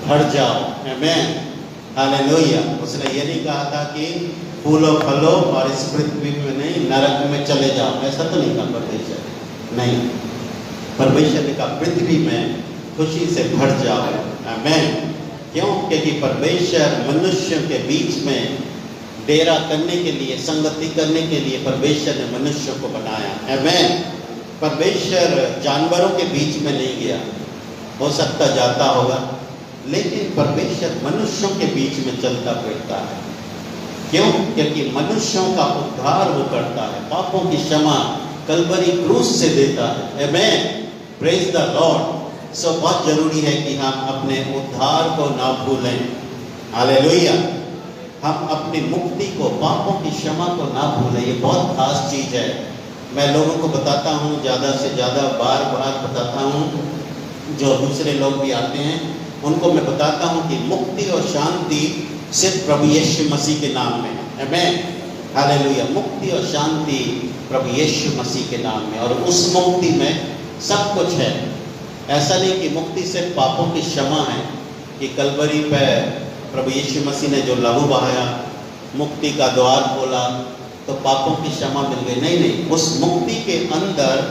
भर जाओ। आमीन, हालेलुया। उसने ये नहीं कहा था कि फूलो फलो और इस पृथ्वी में नहीं नरक में चले जाओ, ऐसा तो नहीं कहा परमेश्वर, नहीं। परमेश्वर ने कहा पृथ्वी में खुशी से भर जाओ। आमीन। क्यों? क्योंकि परमेश्वर मनुष्यों के बीच में डेरा करने के लिए, संगति करने के लिए परमेश्वर ने मनुष्यों को बनाया। आमीन। परमेश्वर जानवरों के बीच में नहीं गया, हो सकता जाता होगा, लेकिन परमेश्वर मनुष्यों के बीच में चलता फिरता है। क्यों? क्योंकि मनुष्यों का उद्धार वो करता है, पापों की क्षमा कलवरी क्रूस से देता है। आमीन, प्रेज द लॉर्ड। सो बहुत जरूरी है कि हम अपने उद्धार को ना भूलें। हालेलुया। हम अपनी मुक्ति को, पापों की क्षमा को ना भूलें, ये बहुत खास चीज़ है। मैं लोगों को बताता हूँ, ज़्यादा से ज़्यादा बार बार बताता हूँ, जो दूसरे लोग भी आते हैं उनको मैं बताता हूँ कि मुक्ति और शांति सिर्फ प्रभु यीशु मसीह के नाम में है। आमीन, हालेलुया। मुक्ति और शांति प्रभु यीशु मसीह के नाम में, और उस मुक्ति में सब कुछ है। ऐसा नहीं कि मुक्ति सिर्फ पापों की क्षमा है कि कलवरी पे प्रभु यीशु मसीह ने जो लहू बहाया, मुक्ति का द्वार खोला तो पापों की क्षमा मिल गई। नहीं नहीं, उस मुक्ति के अंदर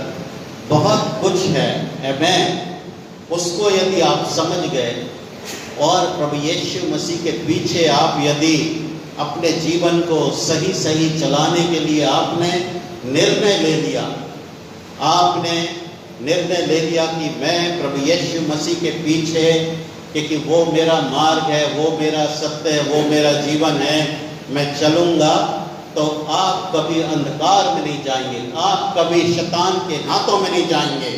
बहुत कुछ है। आमीन। उसको यदि आप समझ गए और प्रभु यीशु मसीह के पीछे आप यदि अपने जीवन को सही सही चलाने के लिए आपने निर्णय ले लिया, आपने निर्णय ले लिया कि मैं प्रभु यीशु मसीह के पीछे, क्योंकि वो मेरा मार्ग है, वो मेरा सत्य है, वो मेरा जीवन है, मैं चलूँगा, तो आप कभी अंधकार में नहीं जाएंगे, आप कभी शैतान के हाथों में नहीं जाएंगे,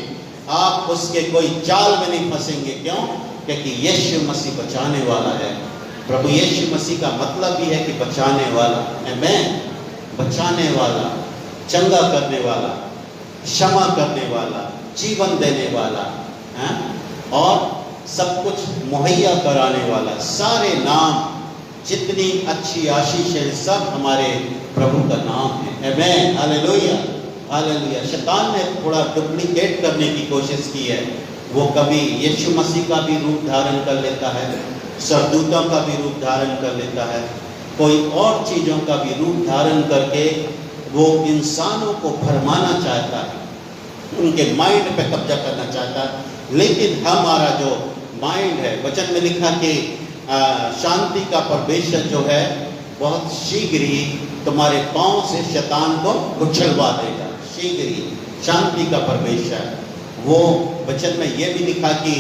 आप उसके कोई जाल में नहीं फंसेंगे। क्यों? क्योंकि यीशु मसीह बचाने वाला है। प्रभु यीशु मसीह का मतलब भी है कि बचाने वाला। आमीन, बचाने वाला, चंगा करने वाला, क्षमा करने वाला, जीवन देने वाला है, और सब कुछ मुहैया कराने वाला। सारे नाम, जितनी अच्छी आशीष है, सब हमारे प्रभु का नाम है। आमीन, हालेलुया, हालेलुया। शैतान ने थोड़ा डुप्लीकेट करने की कोशिश की है। वो कभी यीशु मसीह का भी रूप धारण कर लेता है, सरदूतों का भी रूप धारण कर लेता है, कोई और चीज़ों का भी रूप धारण करके वो इंसानों को भरमाना चाहता है, उनके माइंड पे कब्जा करना चाहता है। लेकिन हमारा जो माइंड है, वचन में लिखा कि शांति का परमेश्वर जो है बहुत शीघ्र ही तुम्हारे पांव से शैतान को उछलवा देगा। शीघ्र ही शांति का परमेश्वर, वो वचन में ये भी लिखा कि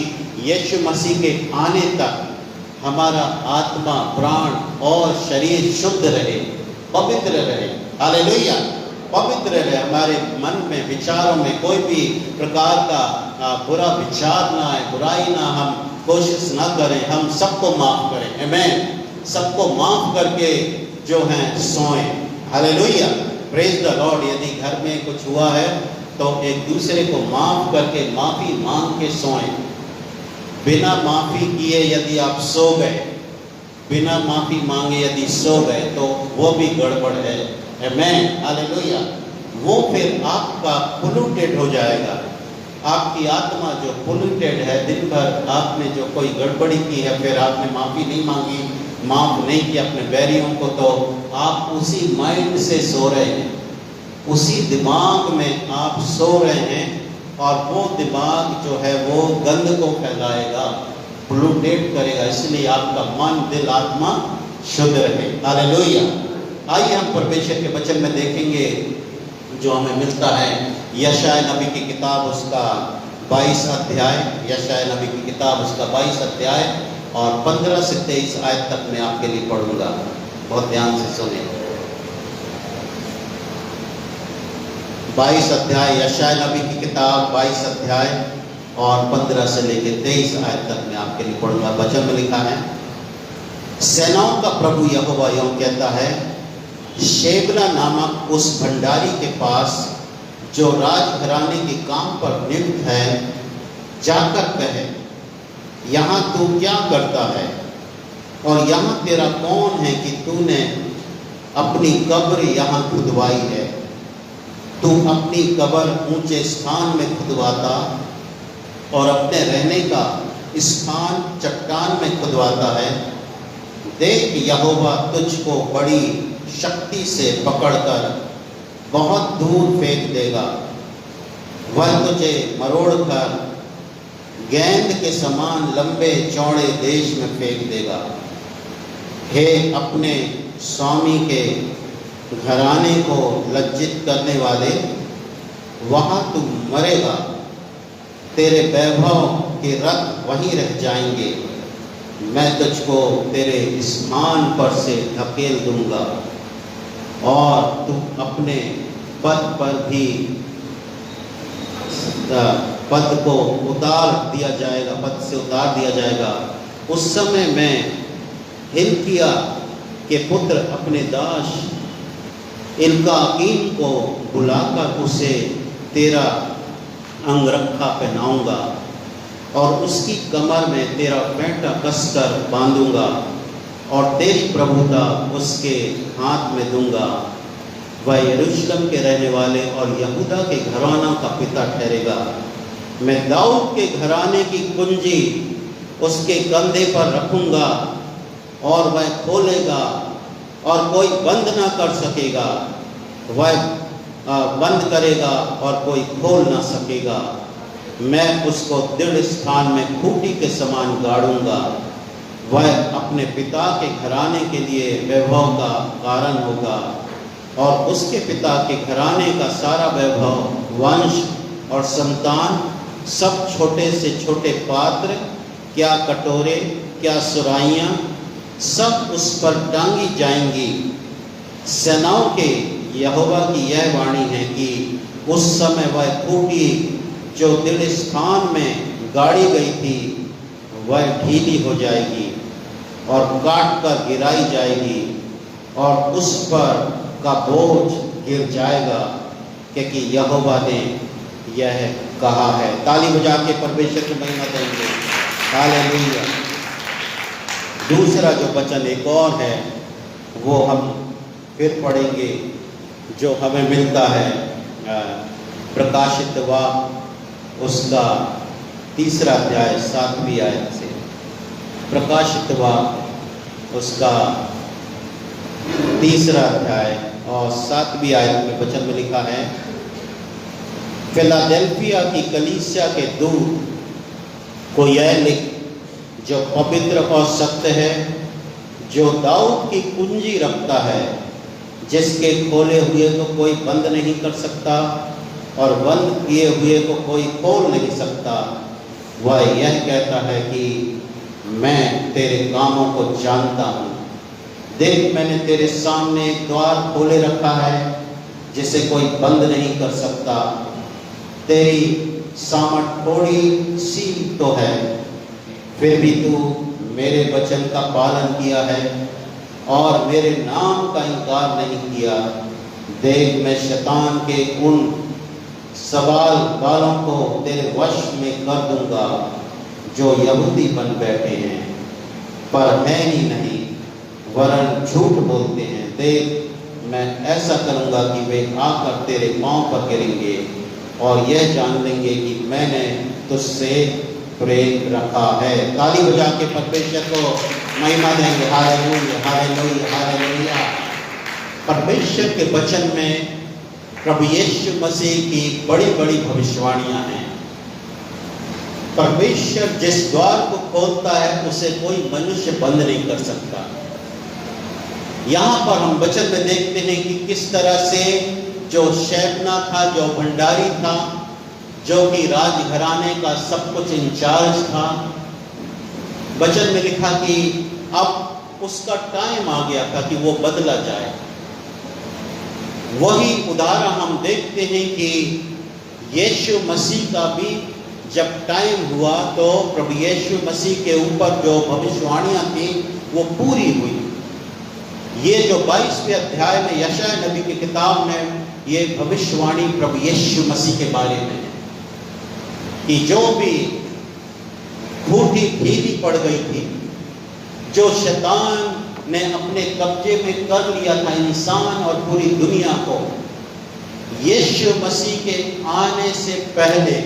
यीशु मसीह के आने तक हमारा आत्मा, प्राण और शरीर शुद्ध रहे, पवित्र रहे। हालेलुया, पवित्र रहे। हमारे मन में, विचारों में कोई भी प्रकार का बुरा विचार ना आए, बुराई ना, हम कोशिश ना करें, हम सबको माफ़ करें। आमीन, सबको माफ़ करके जो हैं सोएं। Hallelujah, praise the Lord. यदि घर में कुछ हुआ है तो एक दूसरे को माफ़ करके, माफ़ी मांग के सोएं। बिना माफ़ी किए यदि आप सो गए, बिना माफ़ी मांगे यदि सो गए, तो वो भी गड़बड़ है। आमीन, हालेलुया। वो फिर आपका पोल्यूटेड हो जाएगा। आपकी आत्मा जो पोल्यूटेड है, दिन भर आपने जो कोई गड़बड़ी की है, फिर आपने माफ़ी नहीं मांगी, माफ़ नहीं किया अपने बैरियों को, तो आप उसी माइंड से सो रहे हैं, उसी दिमाग में आप सो रहे हैं, और वो दिमाग जो है वो गंद को फैलाएगा, पोल्यूटेट करेगा। इसलिए आपका मन, दिल, आत्मा शुद्ध रहे। हालेलुया। आइए हम परमेश्वर के वचन में देखेंगे जो हमें मिलता है यशायाह नबी की किताब, उसका 22 अध्याय, यशायाह नबी की किताब उसका 22 अध्याय और 15 से 23 आयत तक मैं आपके लिए पढ़ूंगा। बहुत ध्यान से सुने। 22 अध्याय, यशायाह नबी की किताब 22 अध्याय और 15 से लेकर 23 आयत तक मैं आपके लिए पढ़ूंगा। वचन में लिखा है, सेनाओं का प्रभु यहोवा यूं कहता है, शेबना नामक उस भंडारी के पास जो राजघराने के काम पर नियुक्त है, जाकर कहे, यहाँ तू क्या करता है और यहाँ तेरा कौन है कि तूने अपनी कब्र यहाँ खुदवाई है। तू अपनी कब्र ऊंचे स्थान में खुदवाता और अपने रहने का स्थान चट्टान में खुदवाता है, देख यहोवा तुझको बड़ी शक्ति से पकड़कर बहुत दूर फेंक देगा। वह तुझे मरोड़कर गेंद के समान लंबे चौड़े देश में फेंक देगा। हे अपने स्वामी के घराने को लज्जित करने वाले, वहाँ तू मरेगा, तेरे वैभव के रथ वहीं रह जाएंगे। मैं तुझको तेरे स्थान पर से धकेल दूंगा और तू अपने पद पर भी पद को उतार दिया जाएगा, पद से उतार दिया जाएगा। उस समय मैं हिल्किया के पुत्र अपने दास इल्काकीम को बुलाकर उसे तेरा अंगरखा पहनाऊंगा और उसकी कमर में तेरा फेंटा कसकर बांधूंगा और तेरी प्रभुता उसके हाथ में दूंगा। वह यरूशलेम के रहने वाले और यहूदा के घराना का पिता ठहरेगा। मैं दाऊद के घराने की कुंजी उसके कंधे पर रखूंगा और वह खोलेगा और कोई बंद ना कर सकेगा, वह बंद करेगा और कोई खोल ना सकेगा। मैं उसको दृढ़ स्थान में खूंटी के समान गाड़ूंगा। वह अपने पिता के घराने के लिए वैभव का कारण होगा और उसके पिता के घराने का सारा वैभव, वंश और संतान, सब छोटे से छोटे पात्र, क्या कटोरे, क्या सुराइयाँ, सब उस पर टांगी जाएंगी। सेनाओं के यहोवा की यह वाणी है कि उस समय वह खूंटी जो दृढ़ स्थान में गाड़ी गई थी, वह ढीली हो जाएगी और काट कर गिराई जाएगी और उस पर का बोझ गिर जाएगा, क्योंकि यहोवा ने यह कहा है। ताली बजा के परमेश्वर की महिमा देंगे। हालेलुया। दूसरा जो वचन एक और है वो हम फिर पढ़ेंगे, जो हमें मिलता है प्रकाशित वाक्य उसका 3 अध्याय 7वीं आयत से। प्रकाशित वाक्य उसका 3 अध्याय और 7वीं आयत में वचन में लिखा है, फिलाडेल्फिया की कलीसिया के दूत को यह लिख, जो पवित्र और सत्य है, जो दाऊद की कुंजी रखता है, जिसके खोले हुए को कोई बंद नहीं कर सकता और बंद किए हुए को कोई खोल नहीं सकता, वह यह कहता है कि मैं तेरे कामों को जानता हूँ। देख, मैंने तेरे सामने एक द्वार खोले रखा है जिसे कोई बंद नहीं कर सकता। तेरी सामर्थ थोड़ी सी तो है, फिर भी तू मेरे वचन का पालन किया है और मेरे नाम का इनकार नहीं किया। देख, मैं शैतान के उन सवाल बालों को तेरे वश में कर दूंगा जो यहूदी बन बैठे हैं पर है ही नहीं, वरन झूठ बोलते हैं। देख, मैं ऐसा करूंगा कि वे आकर तेरे पांव पर गिरेंगे और यह जान लेंगे कि मैंने तुझसे प्रेम रखा है। ताली बजा के परमेश्वर को महिमा देंगे। Hallelujah, hallelujah, hallelujah. परमेश्वर के वचन में प्रभु यीशु मसीह की बड़ी बड़ी भविष्यवाणियां हैं। परमेश्वर जिस द्वार को खोलता है उसे कोई मनुष्य बंद नहीं कर सकता। यहाँ पर हम वचन में देखते हैं कि किस तरह से जो शैफना था, जो भंडारी था, जो कि राजघराने का सब कुछ इंचार्ज था, वचन में लिखा कि अब उसका टाइम आ गया था कि वो बदला जाए। वही उदाहरण हम देखते हैं कि यीशु मसीह का भी जब टाइम हुआ तो प्रभु यीशु मसीह के ऊपर जो भविष्यवाणियां थी वो पूरी हुई। ये जो 22वें अध्याय में यशायाह नबी की किताब में ये भविष्यवाणी प्रभु यीशु मसीह के बारे में है कि जो भी खूंटी ढीली पड़ गई थी, जो शैतान ने अपने कब्जे में कर लिया था इंसान और पूरी दुनिया को, यीशु मसीह के आने से पहले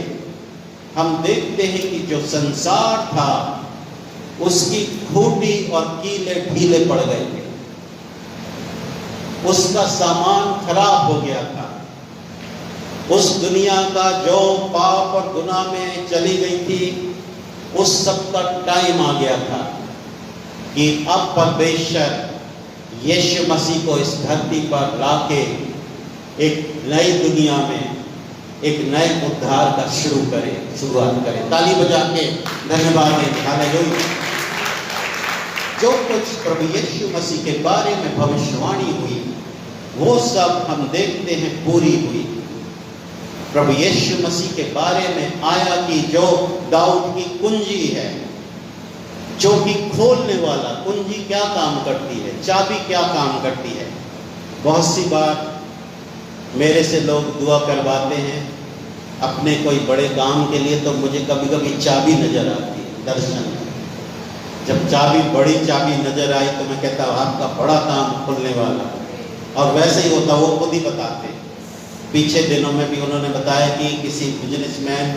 हम देखते हैं कि जो संसार था उसकी खूंटी और कीले ढीले पड़ गए थे, उसका सामान खराब हो गया था। उस दुनिया का जो पाप और गुनाह में चली गई थी, उस सब का टाइम आ गया था कि अब परमेश्वर यीशु मसीह को इस धरती पर लाके एक नई दुनिया में एक नए उद्धार का शुरुआत करे। ताली बजा के धन्यवाद दें। हालेलुया। जो कुछ प्रभु यीशु मसीह के बारे में भविष्यवाणी हुई, वो सब हम देखते हैं पूरी हुई। प्रभु यीशु मसीह के बारे में आया कि जो दाऊद की कुंजी है, जो कि खोलने वाला, कुंजी क्या काम करती है, चाबी क्या काम करती है। बहुत सी बार मेरे से लोग दुआ करवाते हैं अपने कोई बड़े काम के लिए, तो मुझे कभी कभी चाबी नजर आती है दर्शन में। जब चाबी, बड़ी चाबी नजर आई तो मैं कहता हूँ आपका बड़ा काम खुलने वाला। और वैसे ही होता, वो खुद ही बताते। पीछे दिनों में भी उन्होंने बताया कि किसी बिजनेसमैन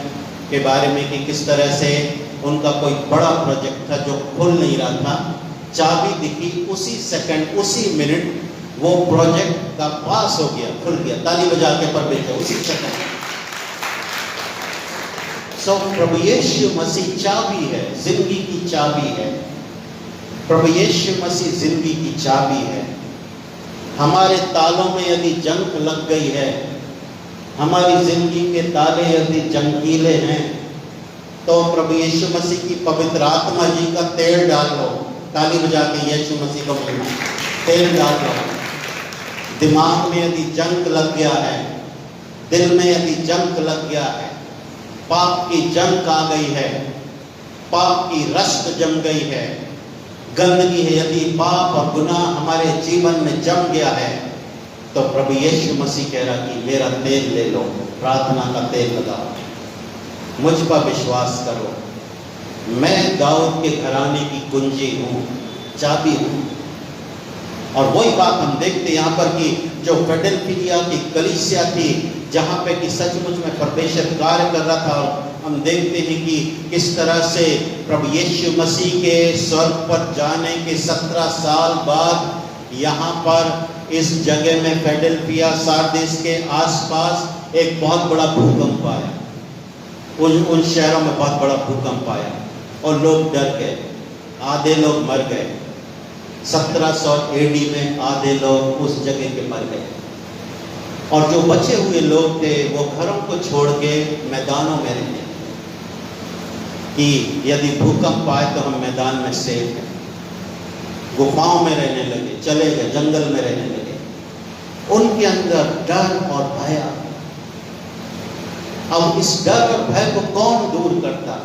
के बारे में कि किस तरह से उनका कोई बड़ा प्रोजेक्ट था जो खुल नहीं रहा था। चाबी दिखी, उसी सेकंड, उसी मिनट वो प्रोजेक्ट का पास हो गया, खुल गया। ताली बजा के परमेश्वर उसी सेकंड। सो प्रभु यीशु मसीह चाबी है, जिंदगी की चाबी है। प्रभु यीशु मसीह जिंदगी की चाबी है। हमारे तालों में यदि जंग लग गई है, हमारी जिंदगी के ताले यदि जंगीले हैं, तो प्रभु यीशु मसीह की पवित्र आत्मा जी का तेल डाल लो। ताली बजा के यीशु मसीह को बोलना, तेल डाल लो। दिमाग में यदि जंग लग गया है, दिल में यदि जंग लग गया है, पाप की जंग आ गई है, पाप की रस्त जम गई है, गंदगी है, यदि पाप और गुनाह हमारे जीवन में जम गया है, तो प्रभु यीशु मसीह कह रहा कि मेरा तेल ले लो, प्रार्थना का तेल लगाओ, मुझ पर विश्वास करो। मैं दाऊद के घराने की कुंजी हूँ, चाबी हूँ। और वही बात हम देखते यहाँ पर कि जो फिलाडेल्फिया की कलीसिया थी, जहाँ पे कि सचमुच में परमेश्वर कार्य कर रहा था। और हम देखते हैं कि किस तरह से प्रभु यीशु मसीह के स्वर्ग पर जाने के 17 साल बाद यहाँ पर इस जगह में फिलाडेल्फिया, सार्डिस के आसपास एक बहुत बड़ा भूकंप आया। उन शहरों में बहुत बड़ा भूकंप आया और लोग डर गए, आधे लोग मर गए। 1700 AD में आधे लोग उस जगह के मर गए। और जो बचे हुए लोग थे वो घरों को छोड़ के मैदानों में रहने, कि यदि भूकंप आए तो हम मैदान में सेफ हैं। गुफाओं में रहने लगे, चले गए, जंगल में रहने लगे। उनके अंदर डर और भय। अब इस डर और भय को कौन दूर करता?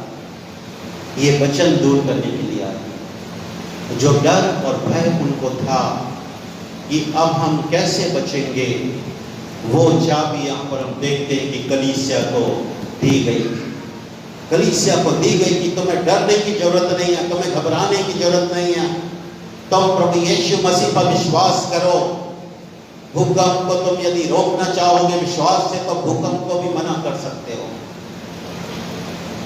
ये वचन दूर करने के लिए आया। जो डर और भय उनको था कि अब हम कैसे बचेंगे, वो चाबी यहाँ पर हम देखते हैं कि कलीसिया को दी गई। कलीसिया को दी गई कि तुम्हें डरने की जरूरत नहीं है, तुम्हें घबराने की जरूरत नहीं है। तुम प्रभु यीशु मसीह पर विश्वास करो। भूकंप को तुम यदि रोकना चाहोगे विश्वास से, तो भूकंप को भी मना कर सकते हो।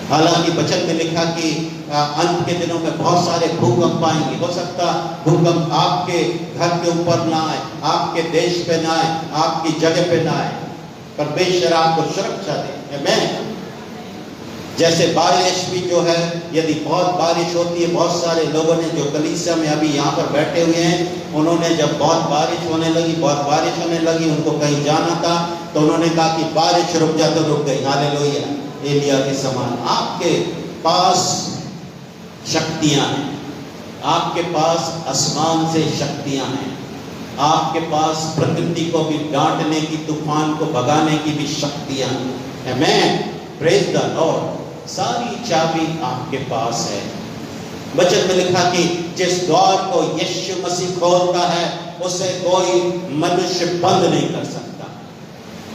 हालांकि वचन में लिखा कि अंत के दिनों में बहुत सारे भूकंप आएंगे। हो सकता भूकंप आपके घर के ऊपर ना आए, आपके देश पे ना आए, आपकी जगह पे ना आए, परमेश्वर आपको सुरक्षा दे। आमीन। जैसे बारिश भी जो है, यदि बहुत बारिश होती है, बहुत सारे लोगों ने जो कलीसिया में अभी यहाँ पर बैठे हुए हैं, उन्होंने जब बहुत बारिश होने लगी, उनको कहीं जाना था, तो उन्होंने कहा कि बारिश रुक जा, तो रुक गई। हालेलुया। एलिया के समान आपके पास शक्तियां हैं, आपके पास आसमान से शक्तियां हैं, आपके पास प्रकृति को भी डांटने की, तूफान को भगाने की भी शक्तियां हैं। आमीन। Praise the Lord. सारी चाबी आपके पास है। वचन में लिखा कि जिस द्वार को यीशु मसीह खोलता है, उसे कोई मनुष्य बंद नहीं कर सकता।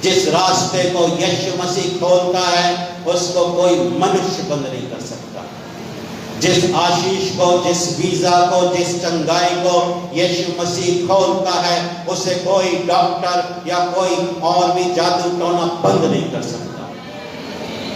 जिस रास्ते को यीशु मसीह खोलता है, उसको कोई मनुष्य बंद नहीं कर सकता। जिस आशीष को, जिस वीजा को, जिस चंगाई को यीशु मसीह खोलता है, उसे कोई डॉक्टर या कोई और भी जादू टोना बंद नहीं कर सकता।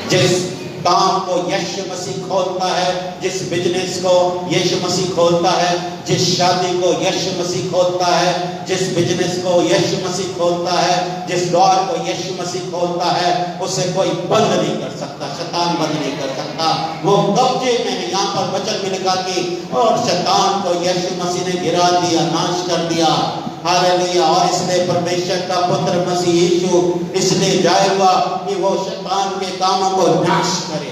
जिस काम को यीशु मसीह खोलता है, जिस बिजनेस को यीशु मसीह खोलता है, जिस शादी को यीशु मसीह खोलता है, जिस बिजनेस को यीशु मसीह खोलता है, जिस द्वार को यीशु मसीह खोलता है, उसे कोई बंद नहीं कर सकता, शैतान बंद नहीं कर सकता। वो कब्जे में है। यहाँ पर वचन में लिखा कि और शैतान को यीशु मसीह ने गिरा दिया, नाश कर दिया। हालेलुया। और इसलिए परमेश्वर का पुत्र मसीह यीशु इसलिए जाए हुआ कि वो शैतान के कामों को नाश करे।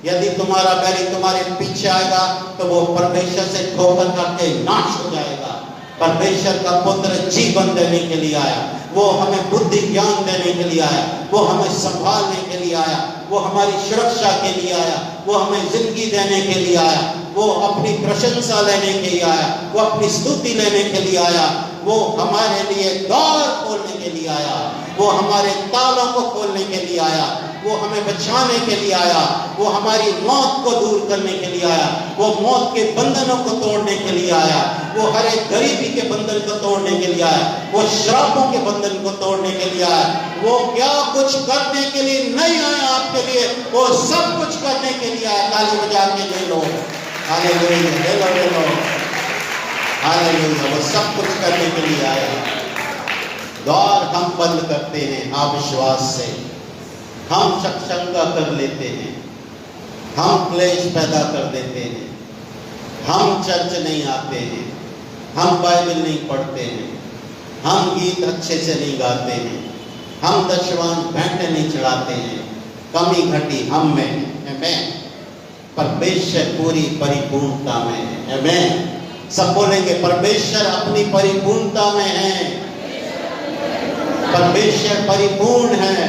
यदि तुम्हारा बैरी तुम्हारे पीछे आएगा तो वो परमेश्वर से ठोकर करके नाश हो जाएगा। परमेश्वर का पुत्र जीवन देने के लिए आया, वो हमें बुद्धि ज्ञान देने के लिए आया, वो हमें संभालने के लिए आया, वो हमारी सुरक्षा के लिए आया, वो हमें जिंदगी देने के लिए आया, वो अपनी प्रशंसा लेने के लिए आया, वो अपनी स्तुति लेने के लिए आया, वो हमारे लिए द्वार खोलने के लिए आया, वो हमारे तालों को खोलने के लिए आया, वो हमें बचाने के लिए आया, वो हमारी मौत को दूर करने के लिए आया, वो मौत के बंधनों को तोड़ने के लिए आया, वो हर एक गरीबी के बंधन को तोड़ने के लिए आया, वो श्रापों के बंधन को तोड़ने के लिए आया। वो क्या कुछ करने के लिए नहीं आया आपके लिए, वो सब कुछ करने के लिए आया। ताली बजा के ले लो, हालेलुया, ले लो, ले लो, हालेलुया। वो सब कुछ करने के लिए आया। द्वार हम बंद करते हैं अविश्वास से, हम शंका कर लेते हैं, हम क्लेश पैदा कर देते हैं, हम चर्च नहीं आते हैं, हम बाइबल नहीं पढ़ते हैं, हम गीत अच्छे से नहीं गाते हैं, हम दशवान भेंटे नहीं चढ़ाते हैं, कमी घटी हम में है। मैं परमेश्वर पूरी परिपूर्णता में है। मैं सब बोलेंगे परमेश्वर अपनी परिपूर्णता में है, परमेश्वर परिपूर्ण है,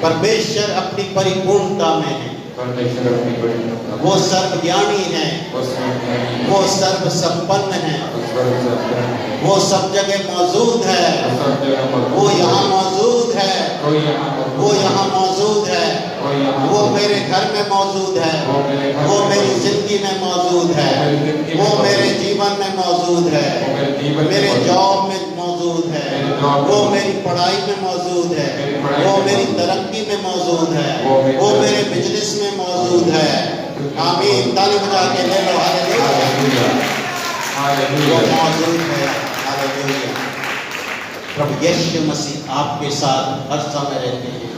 परमेश्वर अपनी परिपूर्णता में है। वो सर्वज्ञानी है, वो सर्व संपन्न है, वो सब जगह मौजूद है, वो यहाँ मौजूद है, वो यहाँ मौजूद है, वो मेरे घर में मौजूद है, वो मेरी जिंदगी में मौजूद है, वो मेरे जीवन में मौजूद है, मेरे जॉब में मौजूद है, वो मेरी पढ़ाई में मौजूद है, वो मेरी तरक्की में मौजूद है, वो मेरे बिजनेस में मौजूद है। आमीन। ताली बजा के ले लो, हालेलुया, वो मौजूद है। हालेलुया। प्रभु यीशु मसीह आपके साथ हर समय रहते हैं।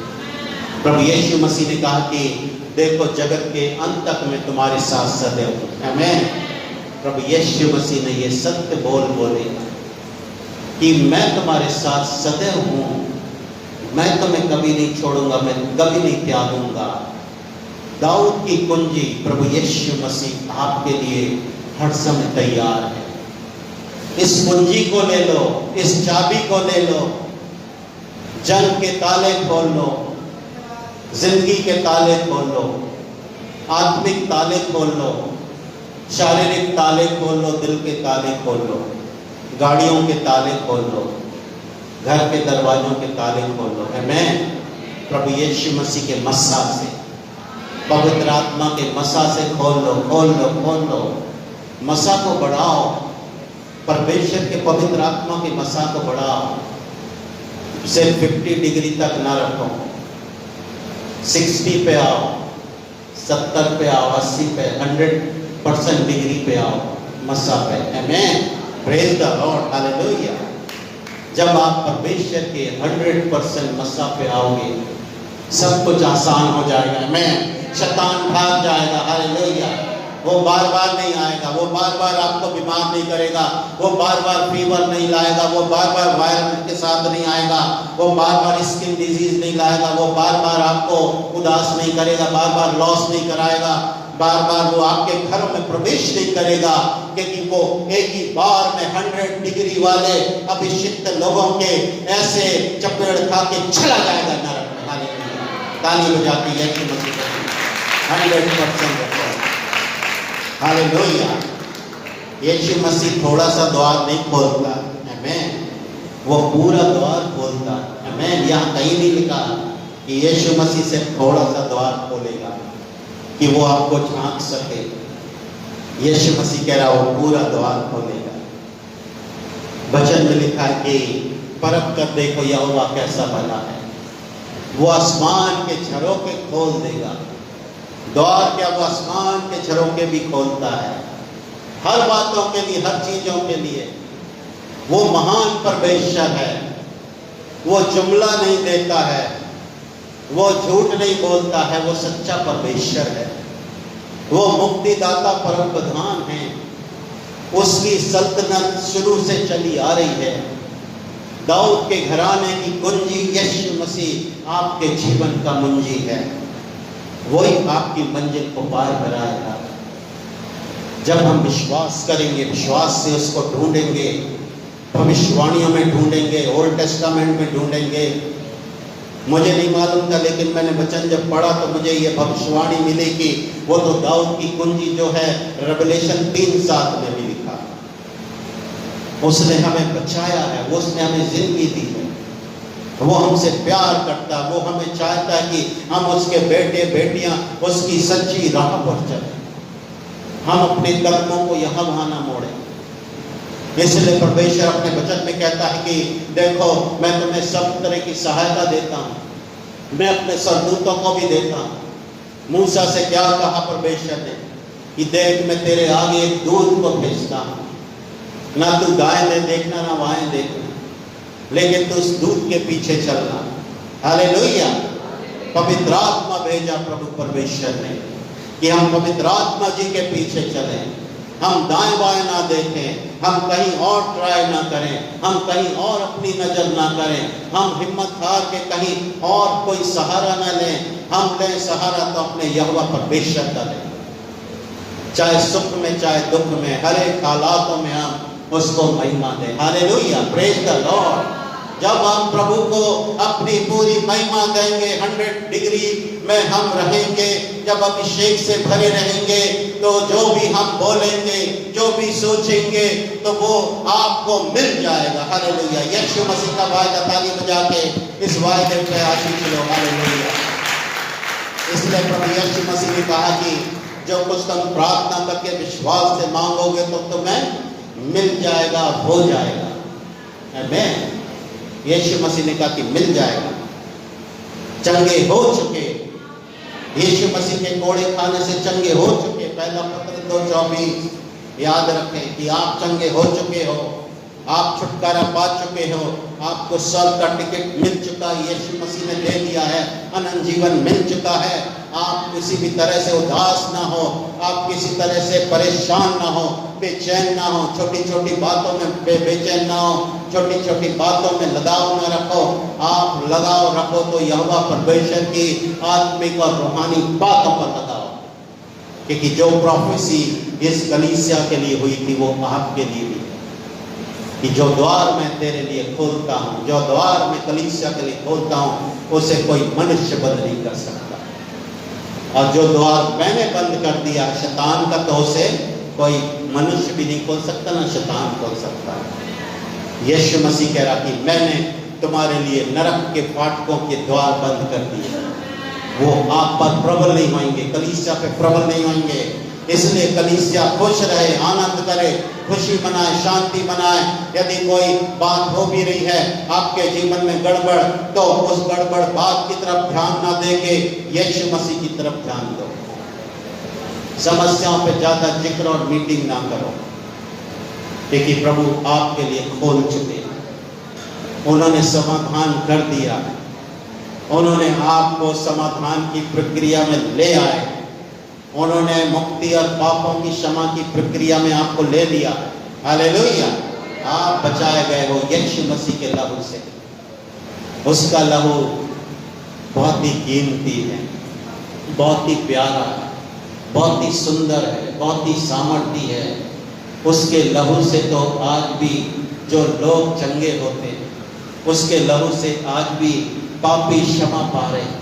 प्रभु यीशु मसीह ने कहा कि देखो जगत के अंत तक मैं तुम्हारे साथ सदैव। आमीन। प्रभु यीशु मसीह ने ये सत्य बोले कि मैं तुम्हारे साथ सदैव हूँ, मैं तुम्हें कभी नहीं छोड़ूंगा, मैं कभी नहीं त्यागूंगा। दाऊद की कुंजी प्रभु यीशु मसीह आपके लिए हर समय तैयार है। इस कुंजी को ले लो, इस चाबी को ले लो, जंग के ताले खोल लो, जिंदगी के ताले खोल लो, आत्मिक ताले खोल लो, शारीरिक ताले खोल लो, दिल के ताले खोल लो, गाड़ियों के ताले खोल लो, घर के दरवाजों के ताले खोल लो। आमीन। प्रभु यीशु मसीह के मस्सा से, पवित्र आत्मा के मस्सा से खोल लो, खोल लो, खोल लो। मस्सा को बढ़ाओ, परमेश्वर के पवित्र आत्मा के मस्सा को बढ़ाओ। सिर्फ 50 डिग्री तक ना रखो, 60 पे आओ, 70 पे आओ, 80 पे, 100% डिग्री पे आओ, मस्सा पे। आमीन। Praise the Lord, hallelujah. जब आप परमेश्वर के 100% मस्सा पे आओगे, सब कुछ आसान हो जाएगा। आमीन। शैतान भाग जाएगा। हालेलुया। वो बार बार नहीं आएगा, वो बार बार आपको बीमार नहीं करेगा, वो बार बार फीवर नहीं लाएगा, वो बार बार वायरस के साथ नहीं आएगा, वो बार बार स्किन डिजीज नहीं लाएगा, वो बार बार आपको उदास नहीं करेगा, बार बार लॉस नहीं कराएगा, बार बार वो आपके घरों में प्रवेश नहीं करेगा, क्योंकि वो एक ही बार में 100 डिग्री वाले अभिषिक्त लोगों के ऐसे चपेड़ खा के चला जाएगा नरक में। हालेलुया। ताली बजा के यीशु मसीह 100% रखो। हालेलुया। यीशु मसीह थोड़ा सा द्वार नहीं खोलता, आमीन, वो पूरा द्वार खोलता। आमीन। यहाँ कहीं नहीं लिखा कि यीशु मसीह से थोड़ा सा द्वार खोलेगा कि वो आपको झांक सके। यीशु मसीह कह रहा वो पूरा द्वार खोलेगा। वचन में लिखा है कि परख कर देखो यहोवा कैसा भला है, वो आसमान के झरोखे खोल देगा। द्वार क्या, वो आसमान के झरोखे भी खोलता है हर बातों के लिए, हर चीजों के लिए। वो महान परमेश्वर है। वो जुमला नहीं देता है, वो झूठ नहीं बोलता है, वो सच्चा परमेश्वर है। वो मुक्तिदाता परम प्रधान है। उसकी सल्तनत शुरू से चली आ रही है। दाऊद के घराने की कुंजी यीशु मसीह आपके जीवन का मुंजी है। वही आपकी मंजिल को पार कराएगा। जब हम विश्वास करेंगे, विश्वास से उसको ढूंढेंगे, भविष्यवाणियों में ढूंढेंगे, ओल्ड टेस्टामेंट में ढूंढेंगे। मुझे नहीं मालूम था, लेकिन मैंने वचन जब पढ़ा तो मुझे ये भविष्यवाणी मिली कि वो तो दाऊद की कुंजी जो है रेवलेशन 3:7 में भी लिखा। उसने हमें बचाया है, वो उसने हमें जिंदगी दी है, वो हमसे प्यार करता, वो हमें चाहता है कि हम उसके बेटे बेटियां उसकी सच्ची राह पर चलें, हम अपने कदमों को यहाँ वहाँ ना मोड़ें। इसलिए परमेश्वर अपने वचन में कहता है कि देखो मैं तुम्हें सब तरह की सहायता देता हूँ, मैं अपने सरदूतों को भी देता हूँ। मूसा से क्या कहा परमेश्वर ने कि देख मैं तेरे आगे एक दूत को भेजता हूँ, ना तू दाएं में देखना ना बाएं देखना, लेकिन तू उस दूत के पीछे चलना। हालेलुया। पवित्र आत्मा भेजा प्रभु परमेश्वर ने कि हम पवित्र आत्मा जी के पीछे चलें, हम दाएं बाएं ना देखें, हम कहीं और ट्राई ना करें, हम कहीं और अपनी नजर ना करें, हम हिम्मत हार के कहीं और कोई सहारा ना लें। हम लें सहारा तो अपने यहोवा परमेश्वर का लें। चाहे सुख में चाहे दुख में, हर एक हालातों में हम उसको महिमा दें। Hallelujah, praise the Lord. जब हम प्रभु को अपनी पूरी महिमा देंगे, 100 डिग्री में हम रहेंगे, जब अभिषेक से भरे रहेंगे, तो जो भी हम बोलेंगे, जो भी सोचेंगे, तो वो आपको मिल जाएगा। हालेलुया। यीशु मसीह का वायदा ताली बजा के इस वायदे पे आशीष लो। हालेलुया। इसलिए प्रभु यीशु मसीह ने कहा कि जो कुछ तुम प्रार्थना करके विश्वास से मांगोगे तो तुम्हें मिल जाएगा, हो जाएगा। आमीन। यीशु मसीह ने कहा कि मिल जाएगा। चंगे हो चुके, यीशु मसीह के कोड़े खाने से चंगे हो चुके। पहला पत्र 2:24 याद रखें कि आप चंगे हो चुके हो, आप छुटकारा पा चुके हो, आपको स्वर्ग का टिकट मिल चुका है, यीशु मसीह ने दे दिया है, अनंत जीवन मिल चुका है। आप किसी भी तरह से उदास ना हो, आप किसी तरह से परेशान ना हो, बेचैन ना हो, छोटी छोटी बातों में बेचैन ना हो, छोटी छोटी बातों में लगाव ना रखो। आप लगाव रखो तो यहोवा परमेश्वर की आत्मिक और रूहानी बातों पर लगाओ, क्योंकि जो प्रोफेसी इस कलीसिया के लिए हुई थी वो आपके लिए भी, कि जो द्वार मैं तेरे लिए खोलता हूँ, जो द्वार मैं कलीसिया के लिए खोलता हूँ, उसे कोई मनुष्य बंद नहीं कर सकता। और जो द्वार मैंने बंद कर दिया शैतान का, तो उसे कोई मनुष्य भी नहीं खोल सकता, ना शैतान खोल सकता। यीशु मसीह कह रहा कि मैंने तुम्हारे लिए नरक के फाटकों के द्वार बंद कर दिए। वो आप पर प्रबल नहीं होंगे, कलीसिया पे प्रबल नहीं होंगे। इसलिए कलीसिया खुश रहे, आनंद करे, खुशी मनाए, शांति मनाए। यदि कोई बात हो भी रही है आपके जीवन में गड़बड़, तो उस गड़बड़ बात की तरफ ध्यान ना देके यीशु मसीह की तरफ ध्यान दो। समस्याओं पे ज्यादा जिक्र और मीटिंग ना करो, क्योंकि प्रभु आपके लिए खोल चुके हैं। उन्होंने समाधान कर दिया, उन्होंने आपको समाधान की प्रक्रिया में ले आए, उन्होंने मुक्ति और पापों की क्षमा की प्रक्रिया में आपको ले लिया। हालेलुया। आप बचाए गए हो यीशु मसीह के लहू से। उसका लहू बहुत ही कीमती है, बहुत ही प्यारा है, बहुत ही सुंदर है, बहुत ही सामर्थी है। उसके लहू से तो आज भी जो लोग चंगे होते हैं, उसके लहू से आज भी पापी क्षमा पा रहे हैं।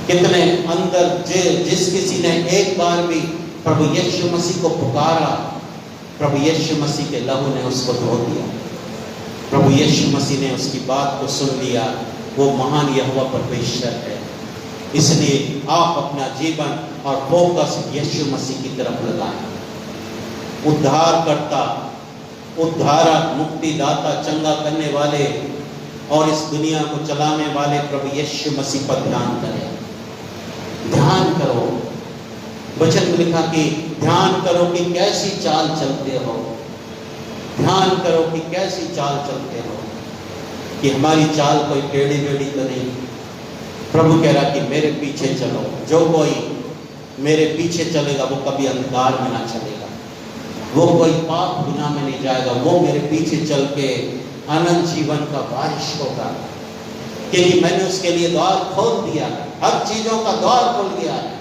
कितने अंदर जिस किसी ने एक बार भी प्रभु यीशु मसीह को पुकारा, प्रभु यीशु मसीह के लहू ने उसको धो दिया, प्रभु यीशु मसीह ने उसकी बात को सुन लिया। वो महान यहोवा परमेश्वर है। इसलिए आप अपना जीवन और फोकस यीशु मसीह की तरफ लगाएं। उद्धार करता, उद्धारक, मुक्तिदाता, चंगा करने वाले और इस दुनिया को चलाने वाले प्रभु यीशु मसीह पर ध्यान करें। ध्यान करो, वचन में लिखा कि ध्यान करो कि कैसी चाल चलते हो, ध्यान करो कि कैसी चाल चलते हो, कि हमारी चाल कोई टेढ़ी मेढ़ी तो नहीं। प्रभु कह रहा कि मेरे पीछे चलो, जो कोई मेरे पीछे चलेगा वो कभी अंधकार में ना चलेगा, वो कोई पाप गुनाह में नहीं जाएगा, वो मेरे पीछे चल के अनंत जीवन का वारिश होगा, क्योंकि मैंने उसके लिए द्वार खोल दिया है, हर चीजों का द्वार खोल दिया है।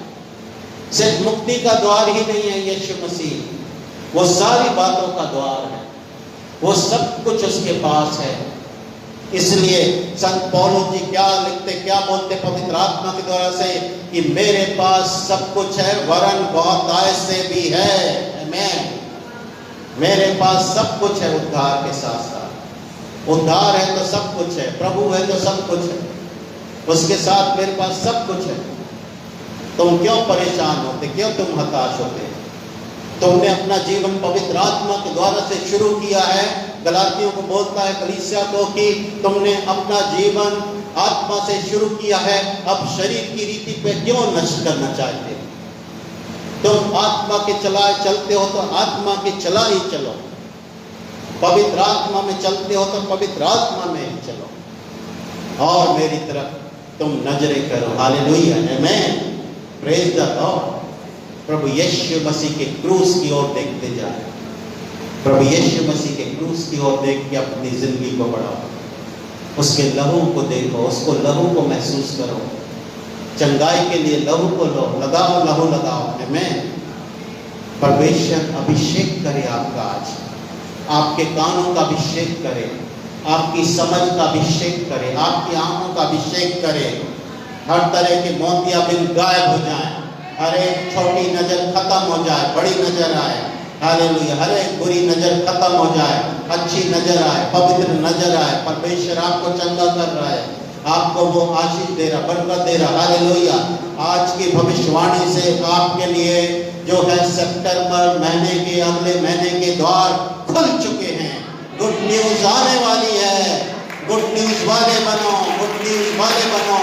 सिर्फ मुक्ति का द्वार ही नहीं है यीशु मसीह, वो सारी बातों का द्वार है, वो सब कुछ उसके पास है। इसलिए संत पौलुस जी क्या लिखते, क्या बोलते पवित्र आत्मा के द्वारा से कि मेरे पास सब कुछ है, वरन बहुत आय से भी है। आमीन। मेरे पास सब कुछ है, उद्धार के साथ साथ। उद्धार है तो सब कुछ है, प्रभु है तो सब कुछ है, उसके साथ मेरे पास सब कुछ है। तुम क्यों परेशान होते, क्यों तुम हताश होते? तुमने अपना जीवन पवित्र आत्मा के द्वारा से शुरू किया है। गलातियों को बोलता है, कलीसिया को, कि तुमने अपना जीवन आत्मा से शुरू किया है, अब शरीर की रीति पे क्यों नष्ट करना चाहते? तुम आत्मा के चलाए चलते हो तो आत्मा के चला ही चलो, पवित्र आत्मा में चलते हो तो पवित्र आत्मा में ही चलो, और मेरी तरफ तुम नजरें करो। हालेलुया, आमीन, प्रेज द लॉर्ड। प्रभु यीशु मसीह के क्रूस की ओर देखते जाए, प्रभु यीशु मसीह के क्रूस की ओर देख के अपनी जिंदगी को बढ़ाओ, उसके लहू को देखो, उसको लहू को महसूस करो, चंगाई के लिए लहू को लो, लगाओ, लहू लगाओ। आमीन। परमेश्वर अभिषेक करे आपका, आज आपके कानों का अभिषेक करे, आपकी समझ का अभिषेक करे, आपकी आंखों का अभिषेक करे, हर तरह के मोतियाबिंद गायब हो जाए, हर एक छोटी नजर खत्म हो जाए, बड़ी नजर आए। हालेलुया, हर एक बुरी नजर खत्म हो जाए, अच्छी नजर आए, पवित्र नजर आए। परमेश्वर आपको चंगा कर रहा है, आपको वो आशीष दे रहा, बरकत दे रहा। हालेलुया। आज की भविष्यवाणी से आपके लिए जो है सितंबर महीने के, अगले महीने के द्वार खुल चुके हैं। गुड न्यूज आने वाली है, गुड न्यूज वाले बनो, गुड न्यूज वाले बनो।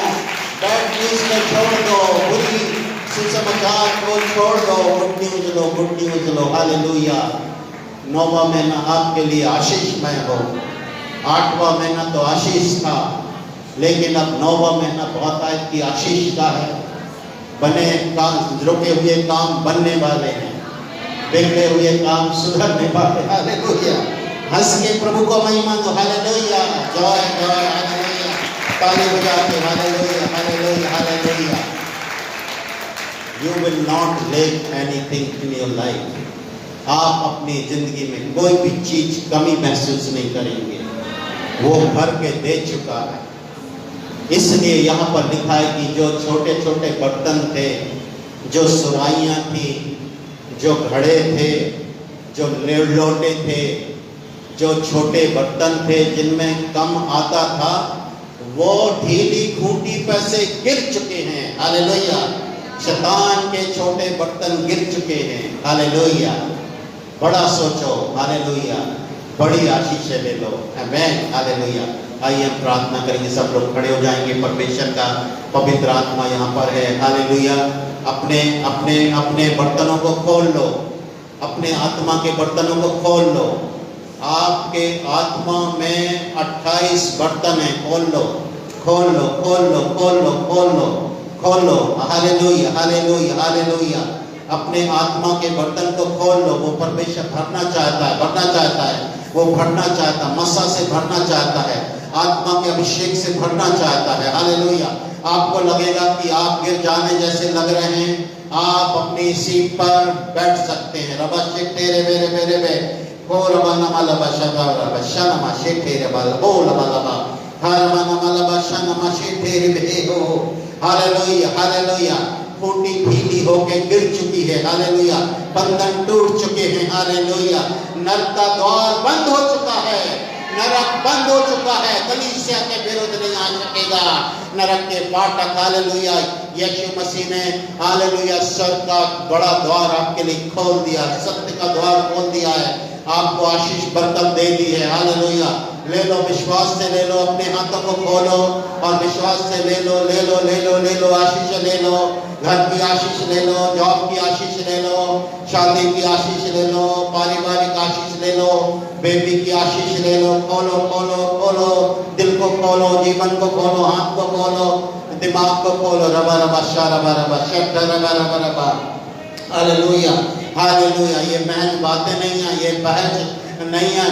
बैड न्यूज को छोड़ दो, बुरी सुसमाचार को छोड़ दो, गुड न्यूज लो, गुड न्यूज लो। हालेलुया। 9वां महीना आपके लिए आशीषमय हो। 8वां महीना तो आशीष था, लेकिन अब 9वां महीना बहुत आयत की आशीष का है। बने काम, रुके हुए काम बनने वाले हैं, बिगड़े हुए काम सुधरने वाले। हालेलुया। हंस के प्रभु को महिमा दो। हालेलुया, जय जय, हालेलुया। ताली बजा के hallelujah, hallelujah, hallelujah. You will not lack anything in your life. आप अपनी जिंदगी में कोई भी चीज कमी महसूस नहीं करेंगे, वो भर के दे चुका है। इसलिए यहाँ पर लिखा है कि जो छोटे छोटे बर्तन थे, जो सुराइयाँ थी, जो घड़े थे, जो लोटे थे, जो छोटे बर्तन थे जिनमें कम आता था, वो ढीली खूंटी पर से गिर चुके हैं। हालेलुया। शैतान के छोटे बर्तन गिर चुके हैं। हालेलुया। बड़ा सोचो। हालेलुया। बड़ी आशीष ले लो। आमीन। हालेलुया। आइए हम प्रार्थना करेंगे, सब लोग खड़े हो जाएंगे। परमेश्वर का पवित्र आत्मा यहाँ पर है। हालेलुया। अपने अपने अपने बर्तनों को खोल लो, अपने आत्मा के बर्तनों को खोल लो। आपके आत्मा में 28 बर्तन है, खोल लो, खोल लो, खोल लो, खोल लो, खोल लो, खोल लो। Hallelujah, hallelujah, hallelujah. अपने आत्मा के बर्तन को खोल लो। वो परमेश्वर भरना चाहता है, भरना चाहता है, वो भरना चाहता है, मसा से भरना चाहता है, आत्मा के अभिषेक से भरना चाहता है। हालेलुया। आपको लगेगा कि आप गिर जाने जैसे लग रहे हैं, आप अपनी सीट पर बैठ सकते हैं। रबा तेरे मेरे मेरे में को रबा नमा लबा शगा रबा शनमा शे तेरे बाल ओ लबा लबा हरमा नमा लबा शनमा शे तेरे बे हो। Hallelujah, hallelujah. खूंटी ढीली होके गिर चुकी है। हालेलुया। बंधन टूट चुके हैं। हालेलुया। नरक का द्वार बंद हो चुका है, नरक बंद हो चुका है, कलीसिया के विरुद्ध नहीं आ सकेगा नरक के फाटक। हालेलुया। यीशु मसीह ने हालेलुया स्वर्ग का बड़ा द्वार आपके लिए खोल दिया, सत्य का द्वार खोल दिया है, आपको आशीष बरकत दे दी है। हालेलुया। ले लो, विश्वास से ले लो, अपने हाथों को खोलो और विश्वास से ले लो, ले लो, ले लो, ले लो, आशीष ले लो, घर की आशीष ले लो, जॉब की आशीष ले लो, शादी की आशीष ले लो, पारिवारिक आशीष ले लो, बेबी की आशीष ले लो। खोलो खोलो खोलो, दिल को खोलो, जीवन को खोलो, हाथ को खोलो, दिमाग को खोलो। रबा रबा शा रबा रबा शट रबा रबा रबा। Hallelujah hallelujah. ये महज बातें नहीं है, ये बहस नहीं है,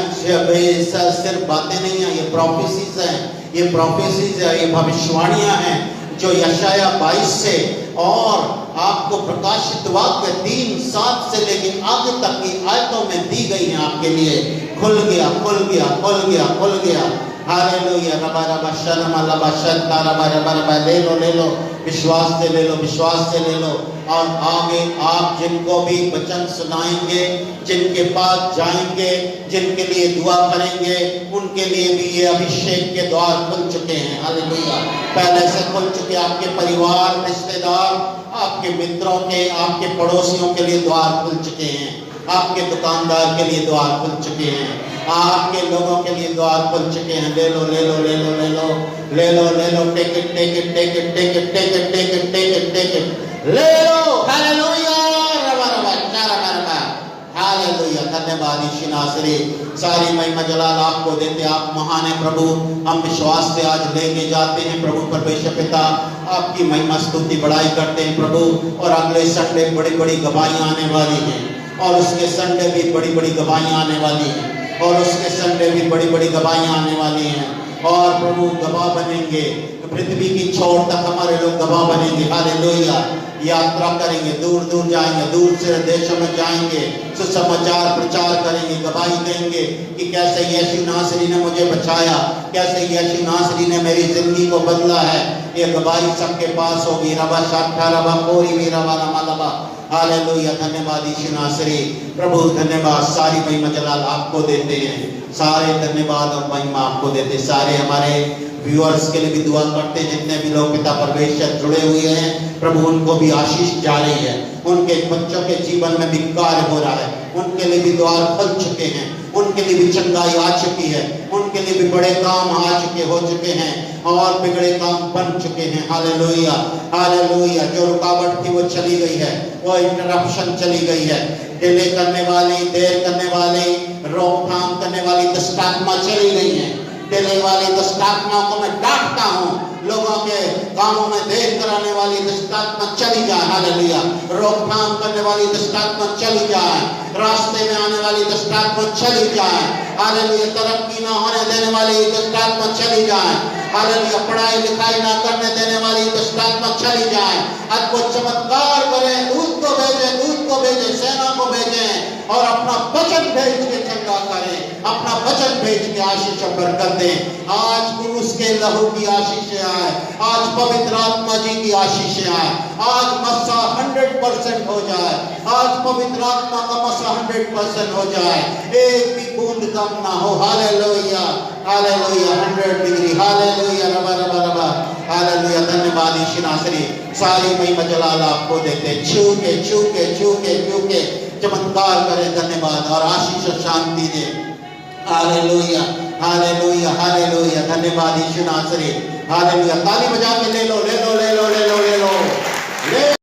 सिर्फ बातें नहीं है, ये प्रोफेसीज हैं, ये प्रोफेसीज है, ये भविष्यवाणियां हैं जो यशाया 22 से और आपको प्रकाशित वाक्य 3:7 से लेकर आगे तक की आयतों में दी गई हैं आपके लिए। खुल गया खुल गया खुल गया खुल गया। हालेलुया। रबा रबा शरमा लबा शत्ता रबा रबा रबा। ले लो ले लो, विश्वास से ले लो, विश्वास से ले लो। और आगे आप जिनको भी वचन सुनाएंगे, जिनके पास जाएंगे, जिनके लिए दुआ करेंगे, उनके लिए भी ये अभिषेक के द्वार खुल चुके हैं। हालेलुया। पहले से खुल चुके। आपके परिवार, रिश्तेदार, आपके मित्रों के, आपके पड़ोसियों के लिए द्वार खुल चुके हैं। आपके दुकानदार के लिए द्वार खुल चुके हैं। आपके लोगों के लिए द्वार खुल चुके हैं। ले लो ले लो ले लो ले लो ले लो ले लो। Take it take it take it take it take it take it take it take it. ले लो। हालेलुया। रबा रबा रबा रबा। हालेलुया। धन्यवाद यीशु नासरी। सारी महिमा जलाल आपको देते। आप महान है प्रभु। हम विश्वास से आज लेके जाते हैं प्रभु परमेश्वर पिता, आपकी महिमा स्तुति बढ़ाई करते हैं प्रभु। और अगले संडे बड़ी बड़ी गवाहियां आने वाली हैं, और उसके संडे भी बड़ी बड़ी गवाहियां आने वाली हैं, और उसके संडे भी बड़ी बड़ी गवाहियां आने वाली हैं। और प्रभु गवाह बनेंगे, पृथ्वी की छोर तक हमारे लोग गवाह बनेंगे। हालेलुया। यात्रा करेंगे, दूर दूर जाएंगे, दूर से देशों में जाएंगे, सुसमाचार प्रचार करेंगे, गवाही देंगे कि कैसे यीशु नासरी ने मुझे बचाया, कैसे यीशु नासरी ने मेरी जिंदगी को बदला है। ये गवाही सबके पास होगी। रबा शाखा रबा कोरी भी रबा रमा लबा। हालेलुया। धन्यवाद यीशु नासरी। प्रभु धन्यवाद। सारी महिमा जलाल आपको देते हैं, सारे धन्यवाद और महिमा आपको देते। सारे हमारे व्यूअर्स के लिए भी दुआ करते हैं, जितने भी लोग पिता परमेश्वर जुड़े हुए हैं प्रभु, उनको भी आशीष जा रही है, उनके बच्चों के जीवन में भी कार्य हो रहा है, उनके लिए भी द्वार खुल चुके हैं, उनके लिए भी चंगाई आ चुकी है, उनके लिए भी बड़े काम आ चुके हो चुके हैं, और बिगड़े काम बन चुके हैं। Hallelujah hallelujah. जो रुकावट थी वो चली गई है, वो इंटरप्शन चली गई है, डिले करने वाली, देर करने वाली, रोकथाम करने वाली दुष्ट आत्मा चली गई है। डिले वाली दुष्ट आत्माओं को मैं डांटता हूँ। लोगों के कामों में देर कराने वाली दुष्ट आत्मा चली जाए। हालेलुया। रोकथाम करने वाली दुष्ट आत्मा चली जाए, रास्ते में आने वाली दुष्ट आत्मा चली जाए। हालेलुया। तरक्की ना होने देने वाली दुष्ट आत्मा चली जाए। हालेलुया। पढ़ाई लिखाई ना करने देने वाली दुष्ट आत्मा चली जाए। अद्भुत चमत्कार करें, दूत को भेजे, सेना को भेजे, और अपना वचन भेज के चंगा करें, अपना वचन भेज के आशीष और बरकत दें। आज क्रूस के लहू की आशीषें आए, आज पवित्र आत्मा जी की आशीषें आए, आज मसा 100% हो जाए, आज पवित्र आत्मा का मसा 100% हो जाए, एक भी बूंद कम ना हो। Hallelujah hallelujah. 100 डिग्री। हालेलुया। रबा रबा रबा। हालेलुया। धन्यवाद यीशु नासरी। सारी महिमा जलाल आपको देते। छू के छू के छू के छू के चमत्कार करें। धन्यवाद और आशीष और शांति दे। Hallelujah hallelujah hallelujah. धन्यवाद यीशु नासरी। हालेलुया। ताली बजा के ले लो ले लो ले लो ले लो ले लो ले